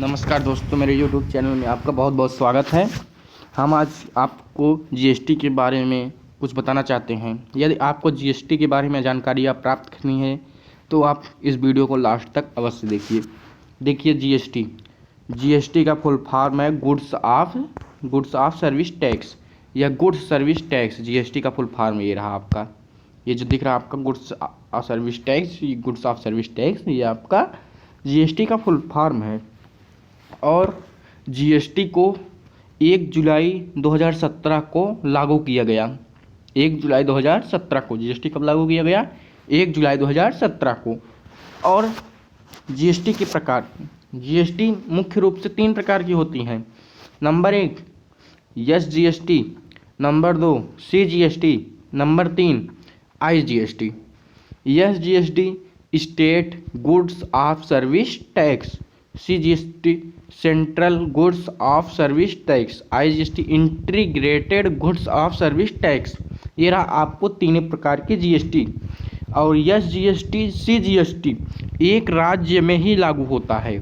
नमस्कार दोस्तों, मेरे YouTube चैनल में आपका बहुत बहुत स्वागत है। हम आज आपको जीएसटी के बारे में कुछ बताना चाहते हैं। यदि आपको जीएसटी के बारे में जानकारियाँ प्राप्त करनी है तो आप इस वीडियो को लास्ट तक अवश्य देखिए। जीएसटी का फुल फॉर्म है गुड्स ऑफ सर्विस टैक्स या गुड्स सर्विस टैक्स। जीएसटी का फुल फॉर्म ये रहा आपका, ये जो दिख रहा है आपका गुड्स ऑफ सर्विस टैक्स, ये गुड्स ऑफ सर्विस टैक्स ये आपका जीएसटी का फुल फॉर्म है। और जीएसटी को 1 जुलाई 2017 को लागू किया गया। 1 जुलाई 2017 को जीएसटी कब लागू किया गया? 1 जुलाई 2017 को। और जीएसटी के प्रकार, जीएसटी मुख्य रूप से 3 प्रकार की होती हैं। Number 1 SGST, number 2 CGST, number 3 IGST. SGST state goods of service tax, CGST central goods of service tax, IGST integrated goods of service tax. ये रहा आपको 3 प्रकार की जीएसटी। और एसजीएसटी सीजीएसटी एक राज्य में ही लागू होता है।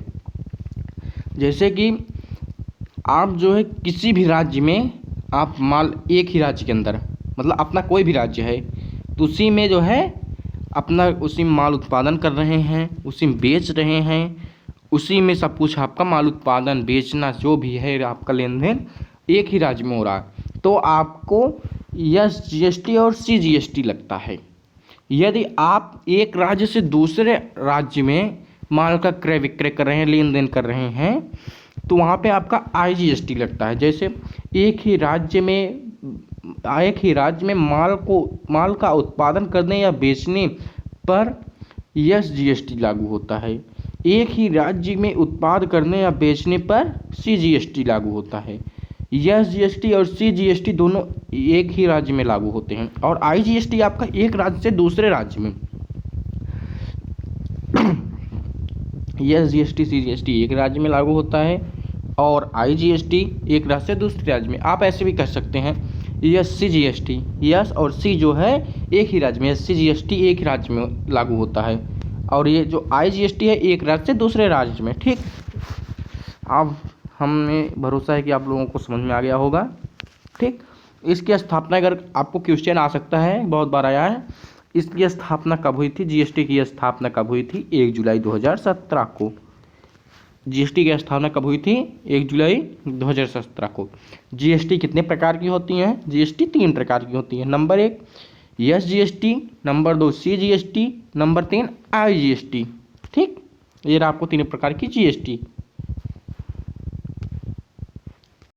जैसे कि आप जो है किसी भी राज्य में आप माल, एक ही राज्य के अंदर मतलब अपना कोई भी राज्य है तो उसी में जो है अपना उसी में माल उत्पादन कर रहे हैं, उसी में बेच रहे हैं, उसी में सब कुछ आपका माल उत्पादन बेचना जो भी है आपका लेन देन एक ही राज्य में हो रहा है तो आपको एसजीएसटी और सीजीएसटी लगता है। यदि आप एक राज्य से दूसरे राज्य में माल का क्रय विक्रय कर रहे हैं, लेन देन कर रहे हैं तो वहाँ पे आपका आईजीएसटी लगता है। जैसे एक ही राज्य में माल का उत्पादन करने या बेचने पर एसजीएसटी लागू होता है। एक ही राज्य में उत्पाद करने या बेचने पर सीजीएसटी लागू होता है। एसजीएसटी और सीजीएसटी दोनों एक ही राज्य में लागू होते हैं। और आईजीएसटी आपका एक राज्य से दूसरे राज्य में, एसजीएसटी सीजीएसटी एक राज्य में लागू होता है और आईजीएसटी एक राज्य से दूसरे राज्य में। आप ऐसे भी कह सकते हैं यस सीजीएसटी, यस और सी जो है एक ही राज्य में, सीजीएसटी एक ही राज्य में लागू होता है और ये जो आईजीएसटी है एक राज्य से दूसरे राज्य में। ठीक, अब हमें भरोसा है कि आप लोगों को समझ में आ गया होगा। ठीक, इसकी स्थापना, अगर आपको क्वेश्चन आ सकता है, बहुत बार आया है, इसकी स्थापना कब हुई थी? जीएसटी की स्थापना कब हुई थी? 1 जुलाई 2017 को। जीएसटी की स्थापना कब हुई थी? 1 जुलाई 2017 को। जीएसटी कितने प्रकार की होती हैं? जीएसटी 3 प्रकार की होती हैं। Number 1 SGST, number 2 CGST, number 3 IGST. ठीक, ये रहा आपको 3 प्रकार की जीएसटी।